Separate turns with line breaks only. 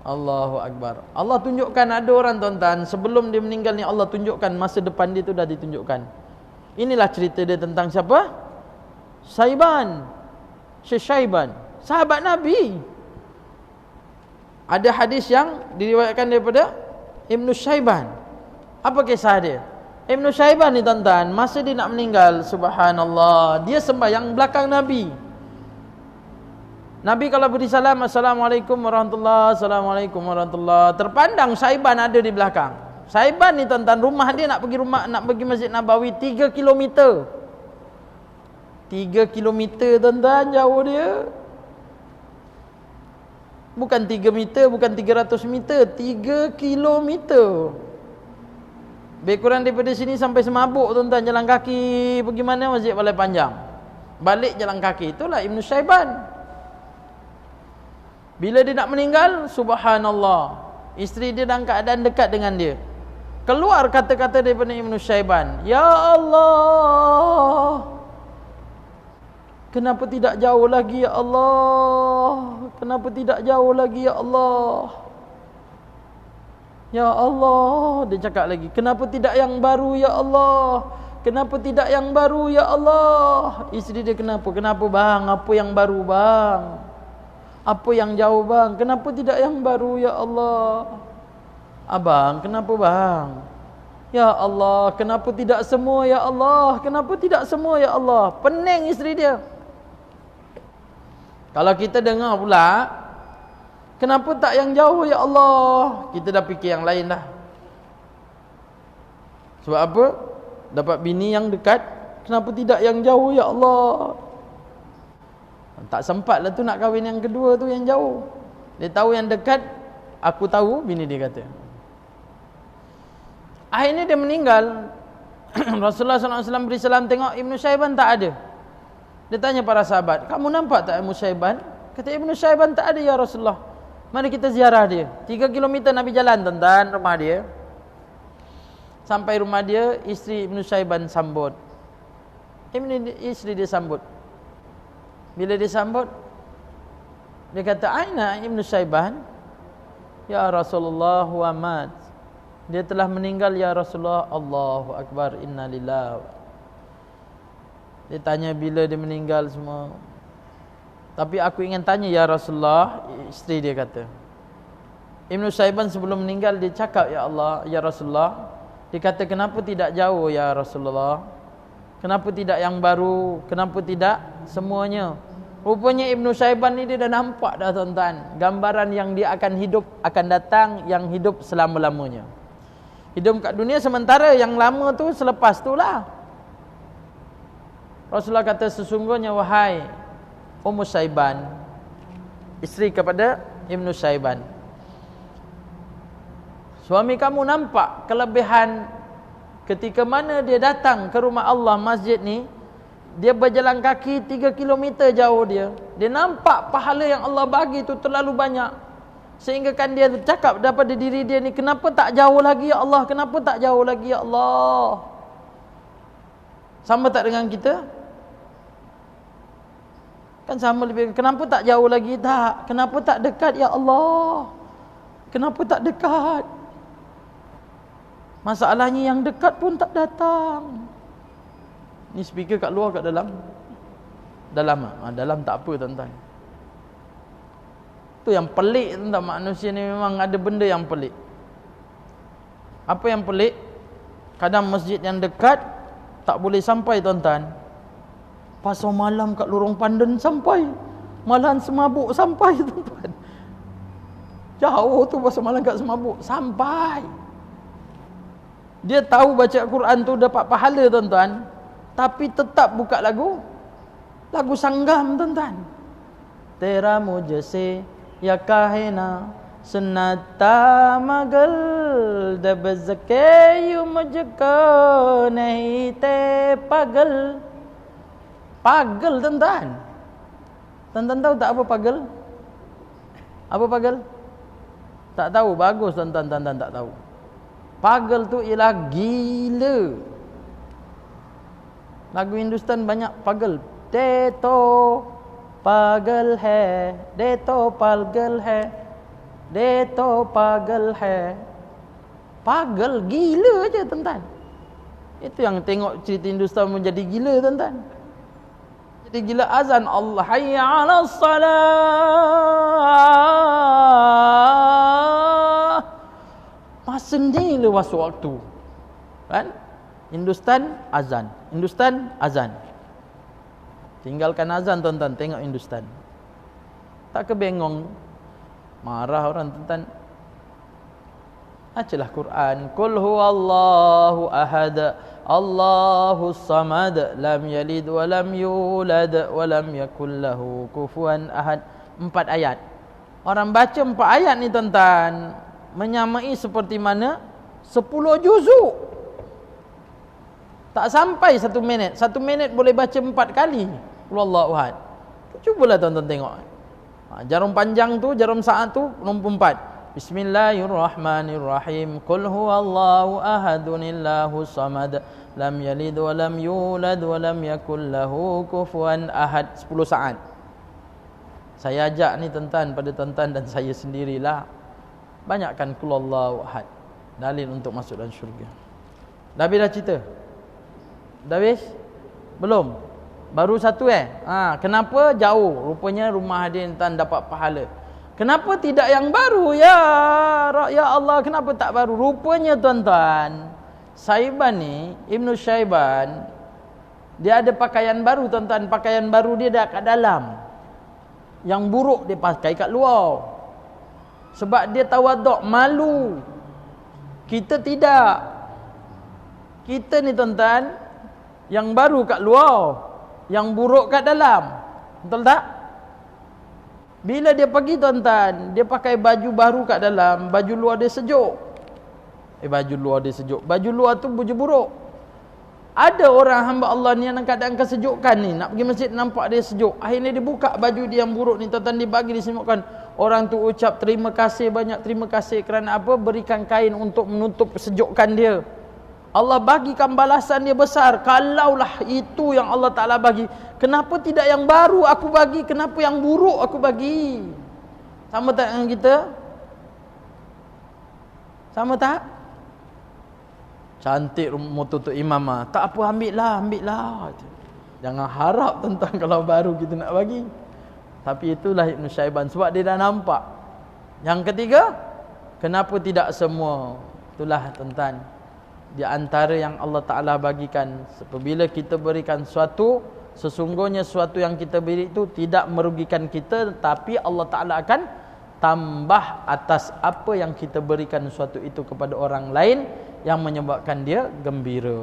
Allahu Akbar. Allah tunjukkan ada orang tuan-tuan, sebelum dia meninggal ni Allah tunjukkan masa depan dia tu dah ditunjukkan. Inilah cerita dia tentang siapa? Syaiban. Syaiban, sahabat Nabi. Ada hadis yang diriwayatkan daripada Ibnu Syaiban. Apa kisah dia? Ibnu Syaiban ni tuan-tuan, masa dia nak meninggal, subhanallah, dia sembahyang belakang Nabi. Nabi kalau beri salam, Assalamualaikum warahmatullahi, Assalamualaikum warahmatullahi, terpandang Syaiban ada di belakang. Syaiban ni tuan-tuan, rumah dia nak pergi Masjid Nabawi 3 kilometer. 3 kilometer tuan-tuan, jauh dia. Bukan 3 meter, bukan 300 meter, 3 kilometer. Lebih kurang daripada sini sampai Semabuk tuan-tuan, jalan kaki. Pergi mana? Masjid Balai Panjang. Balik jalan kaki. Itulah Ibnu Syaiban. Bila dia nak meninggal, subhanallah, isteri dia dalam keadaan dekat dengan dia. Keluar kata-kata daripada Ibnu Syaiban, Ya Allah, kenapa tidak jauh lagi ya Allah? Kenapa tidak jauh lagi ya Allah? Ya Allah, dia cakap lagi, kenapa tidak yang baru ya Allah? Kenapa tidak yang baru ya Allah? Isteri dia, kenapa? Kenapa bang? Apa yang baru bang? Apa yang jauh bang? Kenapa tidak yang baru ya Allah? Abang, kenapa bang? Ya Allah, kenapa tidak semua ya Allah? Kenapa tidak semua ya Allah? Pening isteri dia. Kalau kita dengar pula, kenapa tak yang jauh ya Allah? Kita dah fikir yang lain dah. Sebab apa? Dapat bini yang dekat, kenapa tidak yang jauh ya Allah? Tak sempat lah tu nak kahwin yang kedua tu yang jauh. Dia tahu yang dekat, aku tahu, bini dia kata. Akhirnya dia meninggal. Rasulullah SAW beri salam, tengok Ibnu Syaiban tak ada. Dia tanya para sahabat, kamu nampak tak Ibnu Syaiban? Kata Ibnu Syaiban tak ada ya Rasulullah. Mari kita ziarah dia. 3 kilometer Nabi jalan tuan-tuan, rumah dia. Sampai rumah dia, isteri Ibnu Syaiban sambut. Isteri dia sambut. Bila dia sambut, dia kata, Aina Ibnu Syaiban? Ya Rasulullah wa mat. Dia telah meninggal ya Rasulullah. Allahu Akbar, inna lillahi. Dia tanya bila dia meninggal semua. Tapi aku ingin tanya ya Rasulullah, isteri dia kata. Ibnu Syaiban sebelum meninggal dia cakap, ya Allah, ya Rasulullah. Dia kata, kenapa tidak jauh ya Rasulullah? Kenapa tidak yang baru? Kenapa tidak semuanya? Rupanya Ibnu Syaiban ni dia dah nampak dah tuan-tuan, gambaran yang dia akan hidup, akan datang, yang hidup selama-lamanya. Hidup kat dunia sementara, yang lama tu selepas tu lah. Rasulullah kata, sesungguhnya wahai Ummu Syaiban, isteri kepada Ibnu Syaiban, suami kamu nampak kelebihan ketika mana dia datang ke rumah Allah, masjid ni, dia berjalan kaki 3 kilometer jauh dia. Dia nampak pahala yang Allah bagi tu terlalu banyak. Sehingga kan dia cakap daripada diri dia ni, kenapa tak jauh lagi ya Allah? Kenapa tak jauh lagi ya Allah? Sama tak dengan kita? Kan sama lebih. Kenapa tak jauh lagi? Tak. Kenapa tak dekat ya Allah? Kenapa tak dekat? Masalahnya yang dekat pun tak datang. Ni speaker kat luar kat dalam? Dalam ah? Dalam tak apa tuan-tuan. Tu yang pelik tuan-tuan, manusia ni memang ada benda yang pelik. Apa yang pelik? Kadang masjid yang dekat tak boleh sampai tuan-tuan. Pasar malam kat Lorong Pandan sampai. Malahan Semabuk sampai tuan-tuan. Jauh tu pasar malam kat Semabuk sampai. Dia tahu baca Quran tu dapat pahala tuan-tuan, tapi tetap buka lagu sanggam tuan-tuan. Tera mujhse ya kahena sunnata magal dabzake yu mujhko nahi te pagal. Pagal tuan-tuan. Tuan-tuan tahu tak apa pagal? Apa pagal? Tak tahu. Bagus tuan-tuan, tuan-tuan tak tahu. Pagal tu ialah gila. Lagu Hindustan banyak pagal. De to pagal hai, de to pagal hai. Deto pagal hai. Pagal, gila je tuan-tuan. Itu yang tengok cerita Hindustan menjadi gila tuan-tuan. Jadi gila azan Allah hayya 'alas salah. Masa ni lepas waktu. Kan? Hindustan azan. Hindustan azan. Tinggalkan azan tuan-tuan, tengok Hindustan. Tak kebengong. Marah orang tuan-tuan. Bacalah Quran. Qul huwallahu ahad. Allahus samad. Lam yalid wa lam yulad wa lam yakul lahu kufuwan ahad. 4 ayat. Orang baca 4 ayat ni tuan-tuan, menyamai seperti mana 10 juzuk. Tak sampai 1 minit. 1 minit boleh baca 4 kali. Wallahu ahad. Cubalah tuan-tuan tengok. Jarum panjang tu, jarum saat tu nombor 4. Bismillahirrahmanirrahim. Qul huwallahu ahadunillahus samad. Lam yalid wa lam yulad wa lam yakul lahu kufuwan ahad. 10 saat. Saya ajak ni tuan-tuan pada tuan-tuan dan saya sendirilah. Banyakkan qul huwallahu ahad. Dalil untuk masuk dalam syurga. Dah habis dah cerita? Dah habis? Belum? Baru 1 kenapa jauh? Rupanya rumah hadirin tuan dapat pahala. Kenapa tidak yang baru? Ya Allah, kenapa tak baru? Rupanya tuan-tuan, Syaiban ni, Ibnu Syaiban, dia ada pakaian baru tuan-tuan. Pakaian baru dia dah kat dalam. Yang buruk dia pakai kat luar. Sebab dia tawaduk, malu. Kita tidak. Kita ni tuan-tuan, yang baru kat luar, yang buruk kat dalam. Betul tak? Bila dia pergi tuan-tuan, dia pakai baju baru kat dalam, baju luar dia sejuk. Baju luar dia sejuk. Baju luar tu baju buruk. Ada orang hamba Allah ni yang keadaan kesejukan ni, nak pergi masjid nampak dia sejuk. Akhirnya dia buka baju dia yang buruk ni tuan-tuan, dia bagi disemutkan. Orang tu ucap terima kasih, banyak terima kasih kerana apa? Berikan kain untuk menutup kesejukan dia. Allah bagikan balasan dia besar. Kalaulah itu yang Allah Ta'ala bagi, kenapa tidak yang baru aku bagi? Kenapa yang buruk aku bagi? Sama tak dengan kita? Sama tak? Cantik motor tu imam lah. Tak apa, ambil lah. Jangan harap tuan-tuan kalau baru kita nak bagi. Tapi itulah Ibnu Syaiban, sebab dia dah nampak. Yang ketiga, kenapa tidak semua? Itulah tuan-tuan, di antara yang Allah Ta'ala bagikan, apabila kita berikan suatu, sesungguhnya suatu yang kita beri itu tidak merugikan kita, tapi Allah Ta'ala akan tambah atas apa yang kita berikan suatu itu kepada orang lain, yang menyebabkan dia gembira.